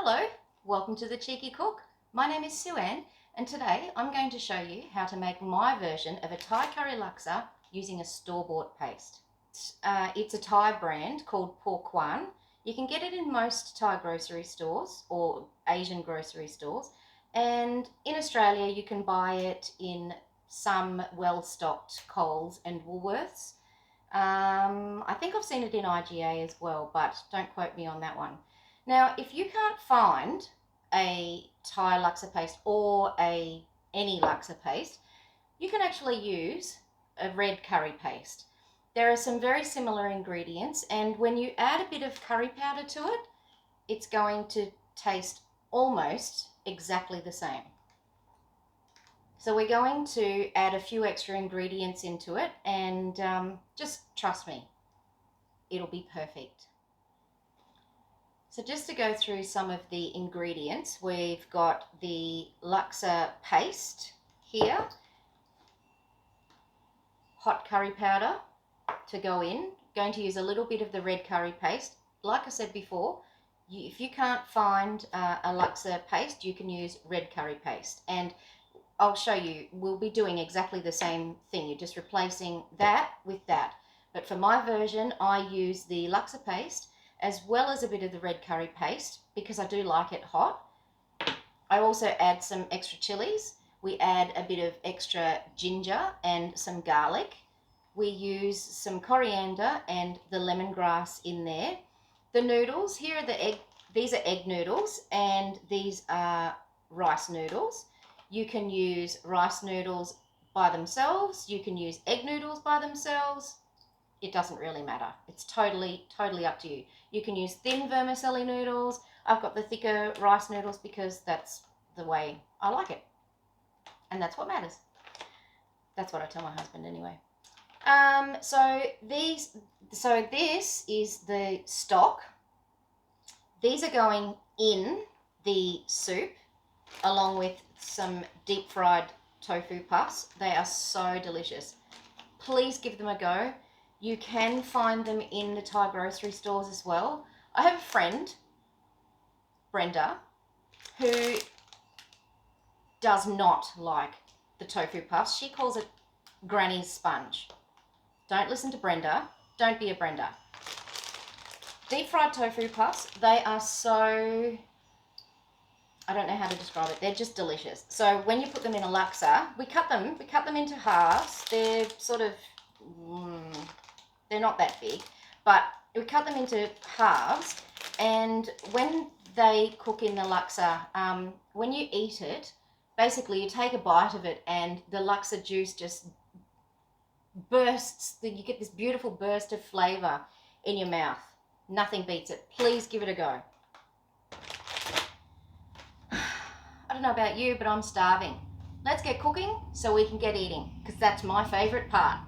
Hello, welcome to The Cheeky Cook. My name is Sue-Ann and today I'm going to show you how to make my version of a Thai curry laksa using a store-bought paste. It's a Thai brand called Kwan. You can get it in most Thai grocery stores or Asian grocery stores, and in Australia you can buy it in some well-stocked Coles and Woolworths. I think I've seen it in IGA as well, but don't quote me on that one. Now, if you can't find a Thai laksa paste or any laksa paste, you can actually use a red curry paste. There are some very similar ingredients, and when you add a bit of curry powder to it, it's going to taste almost exactly the same. So we're going to add a few extra ingredients into it, and just trust me, it'll be perfect. So just to go through some of the ingredients, we've got the laksa paste here, hot curry powder to go in. Going to use a little bit of the red curry paste. Like I said before, if you can't find a laksa paste, you can use red curry paste. And I'll show you, we'll be doing exactly the same thing. You're just replacing that with that. But for my version, I use the laksa paste as well as a bit of the red curry paste because I do like it hot. I also add some extra chilies. We add a bit of extra ginger and some garlic. We use some coriander and the lemongrass in there. The noodles, here are these are egg noodles and these are rice noodles. You can use rice noodles by themselves. You can use egg noodles by themselves. It doesn't really matter. It's totally up to you. You can use thin vermicelli noodles. I've got the thicker rice noodles because that's the way I like it. And that's what matters. That's what I tell my husband anyway. So this is the stock. These are going in the soup along with some deep fried tofu puffs. They are so delicious. Please give them a go. You can find them in the Thai grocery stores as well. I have a friend, Brenda, who does not like the tofu puffs. She calls it Granny's sponge. Don't listen to Brenda. Don't be a Brenda. Deep fried tofu puffs, they are so, I don't know how to describe it. They're just delicious. So when you put them in a laksa, we cut them into halves. They're sort of, they're not that big, but we cut them into halves, and when they cook in the laksa, when you eat it, basically you take a bite of it and the laksa juice just bursts. You get this beautiful burst of flavour in your mouth. Nothing beats it. Please give it a go. I don't know about you, but I'm starving. Let's get cooking so we can get eating, because that's my favourite part.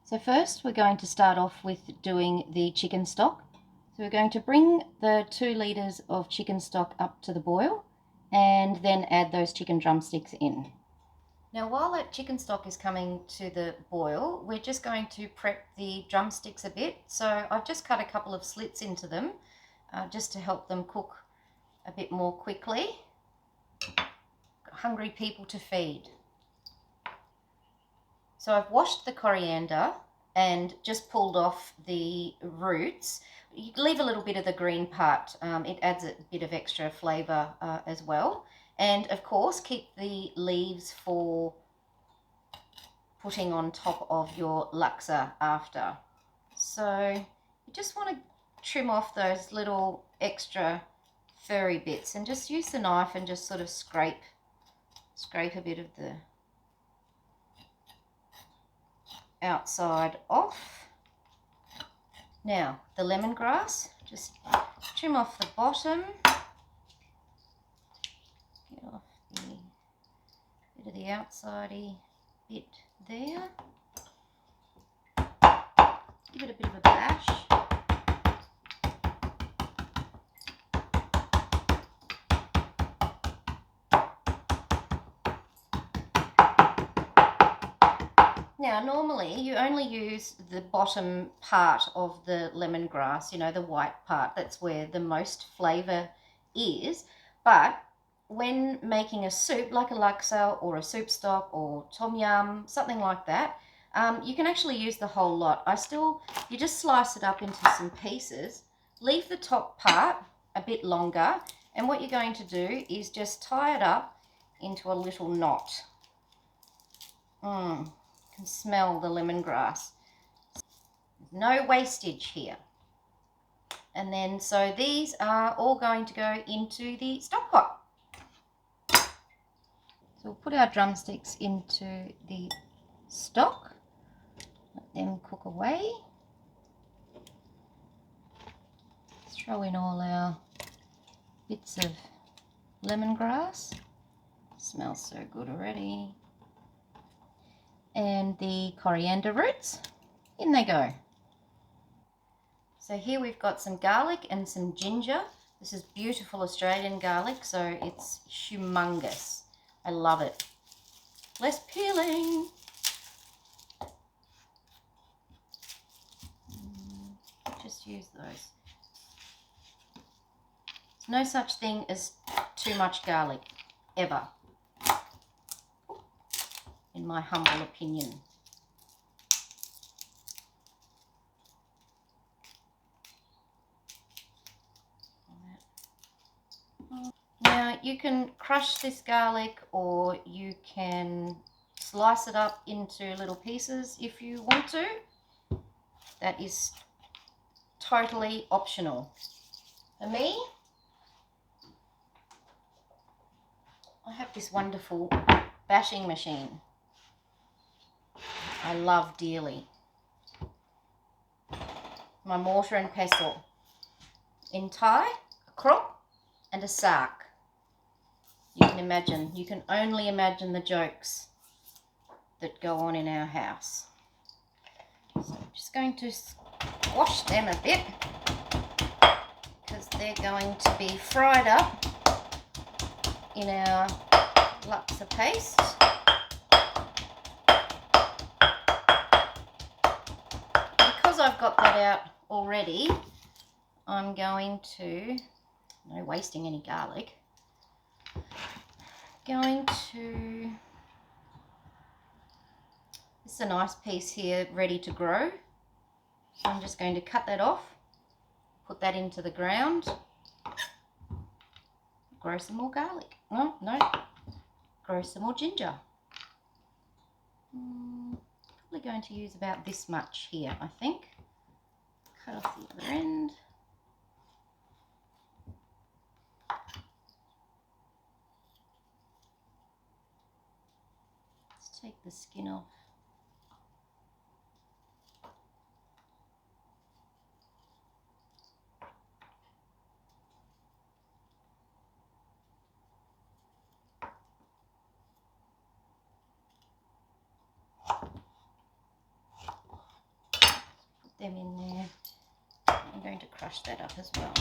So first we're going to start off with doing the chicken stock. So we're going to bring the 2 litres of chicken stock up to the boil and then add those chicken drumsticks in. Now while that chicken stock is coming to the boil, we're just going to prep the drumsticks a bit. So I've just cut a couple of slits into them just to help them cook a bit more quickly. Got hungry people to feed. So I've washed the coriander and just pulled off the roots. You leave a little bit of the green part. It adds a bit of extra flavour as well. And of course, keep the leaves for putting on top of your laksa after. So you just want to trim off those little extra furry bits and just use the knife and just sort of scrape a bit of the outside off. Now the lemongrass, just trim off the bottom, get off the bit of the outsidey bit there, give it a bit of a bash. Now, normally you only use the bottom part of the lemongrass, you know, the white part. That's where the most flavour is. But when making a soup, like a laksa or a soup stock or tom yum, something like that, you can actually use the whole lot. You just slice it up into some pieces, leave the top part a bit longer, and what you're going to do is just tie it up into a little knot. Can smell the lemongrass. No wastage here. And then, so these are all going to go into the stock pot. So we'll put our drumsticks into the stock, let them cook away. Throw in all our bits of lemongrass. Smells so good already. And the coriander roots, in they go. So here we've got some garlic and some ginger. This is beautiful Australian garlic, so it's humongous. I love it. Less peeling. Just use those. There's no such thing as too much garlic, ever, in my humble opinion. Now you can crush this garlic, or you can slice it up into little pieces if you want to. That is totally optional. For me, I have this wonderful bashing machine I love dearly. My mortar and pestle. In Thai, a krop and a sak. You can only imagine the jokes that go on in our house. So I'm just going to squash them a bit, because they're going to be fried up in our laksa paste. Because I've got that out already, I'm going to, no wasting any garlic, this is a nice piece here ready to grow. So I'm just going to cut that off, put that into the ground, grow some more garlic. No, grow some more ginger. Probably going to use about this much here, I think. Cut off the other end. Let's take the skin off. Them in there. I'm going to crush that up as well.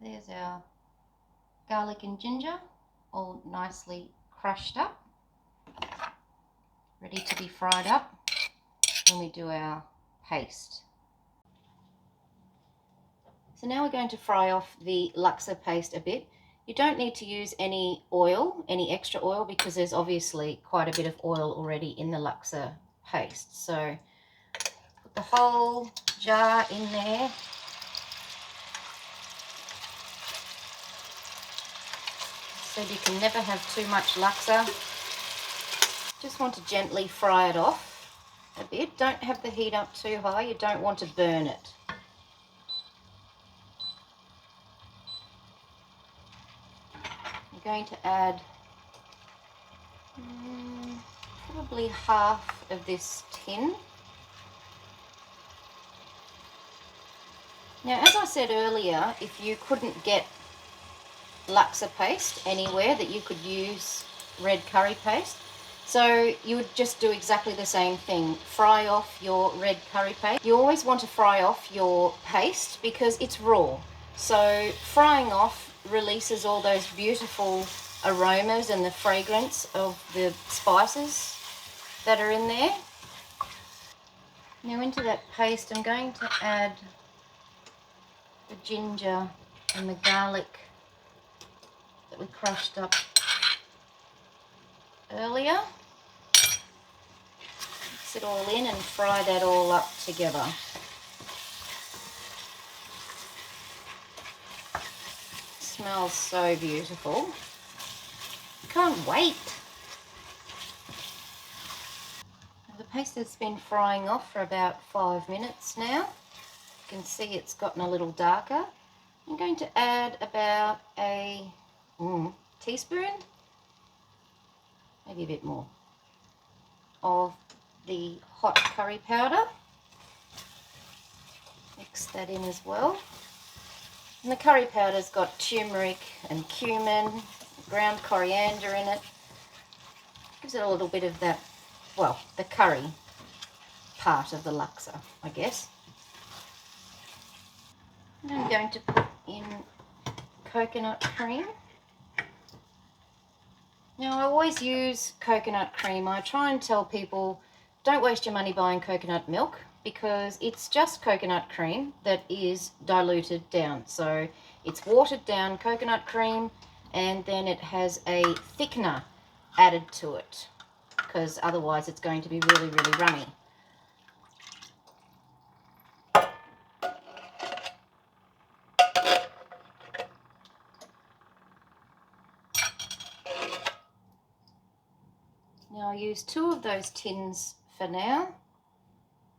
There's our garlic and ginger, all nicely crushed up, ready to be fried up when we do our paste. So now we're going to fry off the laksa paste a bit. You don't need to use any oil, any extra oil, because there's obviously quite a bit of oil already in the laksa paste. So put the whole jar in there. So you can never have too much laksa. Just want to gently fry it off a bit. Don't have the heat up too high. You don't want to burn it. I'm going to add Probably half of this tin. Now, as I said earlier, if you couldn't get laksa paste anywhere, that you could use red curry paste, so you would just do exactly the same thing. Fry off your red curry paste. You always want to fry off your paste because it's raw. So frying off releases all those beautiful aromas and the fragrance of the spices that are in there. Now into that paste I'm going to add the ginger and the garlic that we crushed up earlier. Mix it all in and fry that all up together. It smells so beautiful. Can't wait. The paste has been frying off for about 5 minutes now. You can see it's gotten a little darker. I'm going to add about a teaspoon, maybe a bit more, of the hot curry powder. Mix that in as well. And the curry powder's got turmeric and cumin, ground coriander in it. Gives it a little bit of that, well, the curry part of the laksa, I guess. And I'm going to put in coconut cream. Now, I always use coconut cream. I try and tell people, don't waste your money buying coconut milk, because it's just coconut cream that is diluted down. So it's watered down coconut cream, and then it has a thickener added to it, because otherwise it's going to be really, really runny. Now I use 2 of those tins for now.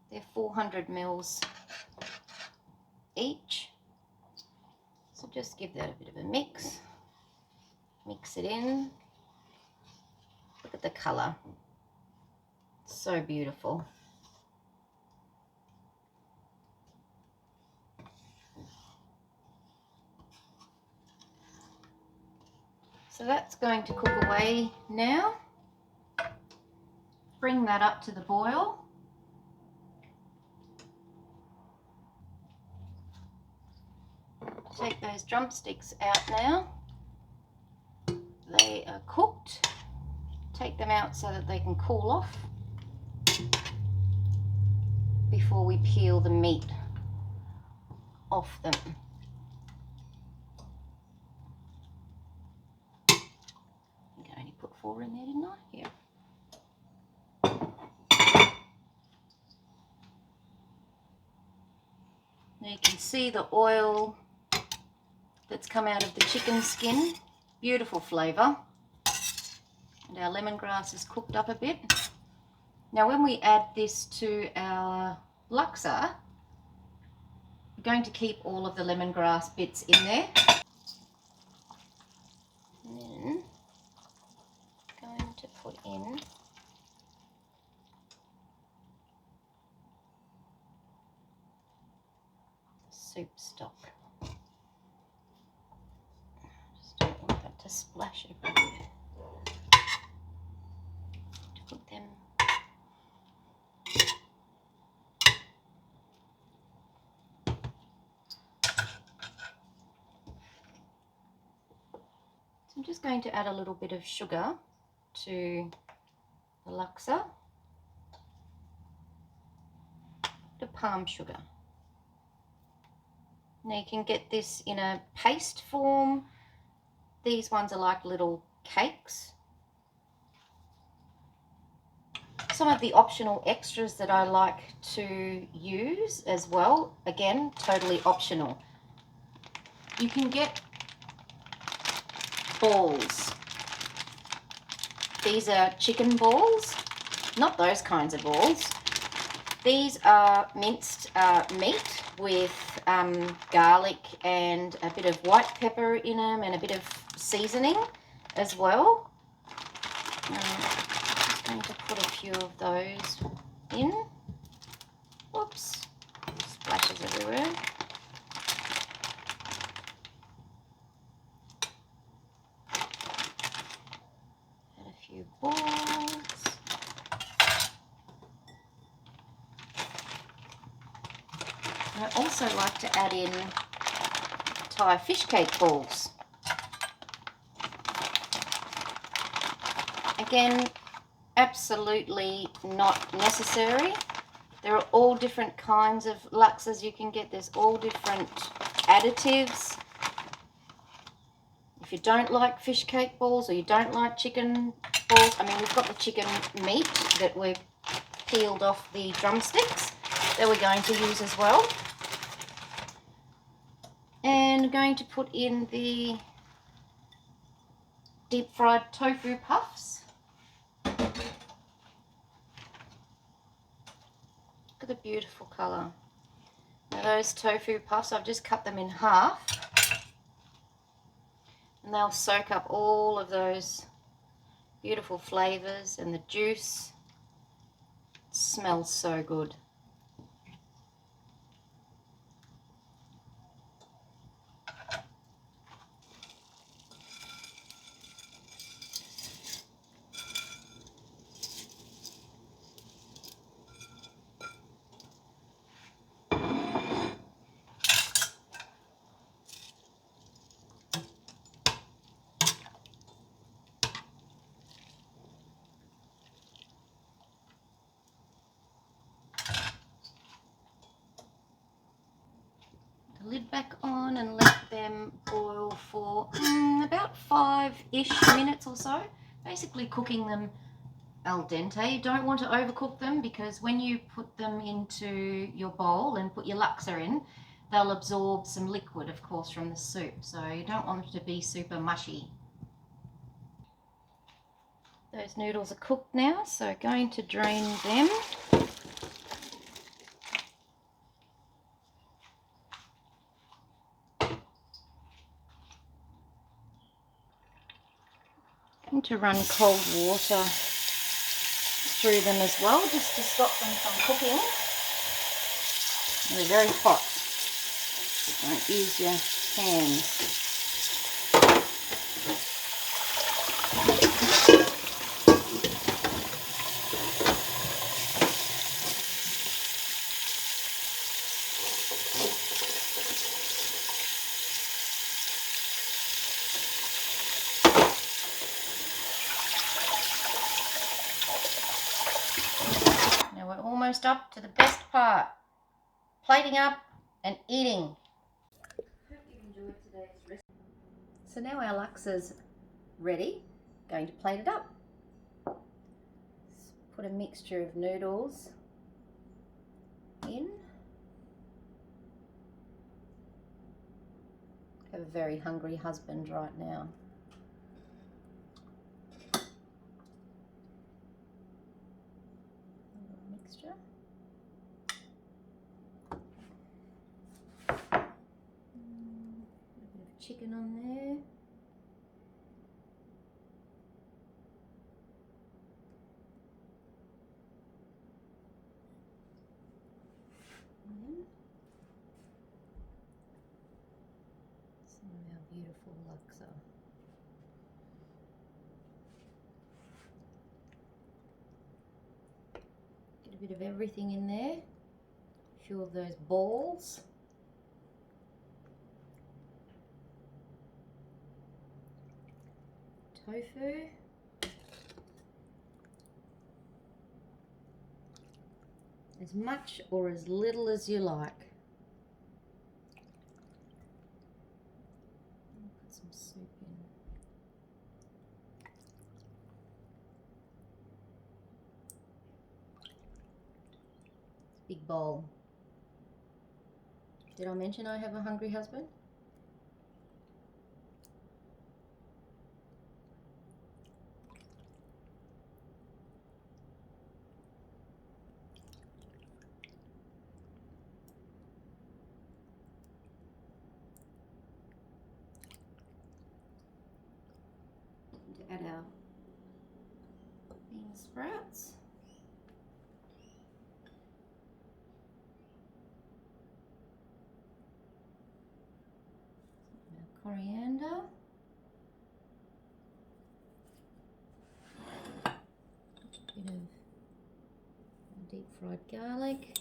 They're 400 mils each. So just give that a bit of a mix. Mix it in. Look at the colour. It's so beautiful. So that's going to cook away now. Bring that up to the boil. Take those drumsticks out now. They are cooked. Take them out so that they can cool off before we peel the meat off them. I think I only put 4 in there, didn't I? Yeah. Now you can see the oil that's come out of the chicken skin. Beautiful flavour. And our lemongrass is cooked up a bit. Now when we add this to our laksa, we're going to keep all of the lemongrass bits in there. And then going to put in soup stock. Just don't want that to splash everywhere. To put them So I'm just going to add a little bit of sugar to the laksa. The palm sugar. Now you can get this in a paste form. These ones are like little cakes. Some of the optional extras that I like to use as well, again, totally optional. You can get balls. These are chicken balls, not those kinds of balls. These are minced meat with garlic and a bit of white pepper in them and a bit of seasoning as well. few of those in. Whoops, splashes everywhere. Add a few balls. I also like to add in Thai fish cake balls. Again, absolutely not necessary. There are all different kinds of laksas you can get. There's all different additives. If you don't like fish cake balls or you don't like chicken balls, I mean, we've got the chicken meat that we've peeled off the drumsticks that we're going to use as well. And I'm going to put in the deep fried tofu puffs. Look at the beautiful colour. Now those tofu puffs, I've just cut them in half. And they'll soak up all of those beautiful flavours and the juice. It smells so good. The lid back on and let them boil for about 5-ish minutes or so. Basically cooking them al dente. You don't want to overcook them because when you put them into your bowl and put your laksa in, they'll absorb some liquid, of course, from the soup. So you don't want them to be super mushy. Those noodles are cooked now, so going to drain them. Going to run cold water through them as well, just to stop them from cooking. They're very hot. Don't use your hands. Now we're almost up to the best part. Plating up and eating. Hope you enjoyed today's recipe. So now our laksa's ready. Going to plate it up. Let's put a mixture of noodles in. I have a very hungry husband right now. Mixture. A bit of chicken on there. Some of our beautiful laksa. Get a bit of everything in there. A few of those balls. Tofu. As much or as little as you like. Put some soup in. Big bowl. Did I mention I have a hungry husband? To add our bean sprouts. coriander, a bit of deep fried garlic,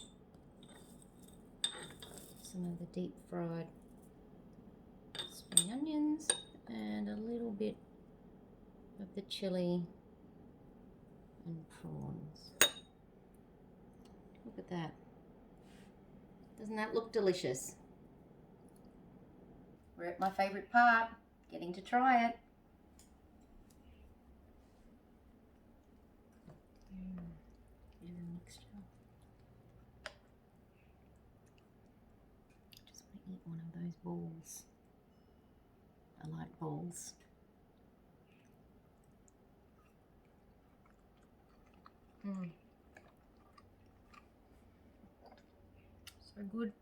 some of the deep fried spring onions, and a little bit of the chilli and prawns. Look at that. Doesn't that look delicious? We're at my favourite part, getting to try it. Bit of a mixture. Just want to eat one of those balls. I like balls. So good.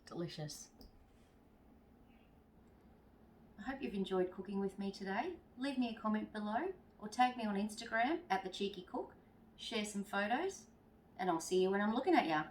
Delicious. I hope you've enjoyed cooking with me today. Leave me a comment below or tag me on Instagram @TheCheekyCook. Share some photos and I'll see you when I'm looking at ya.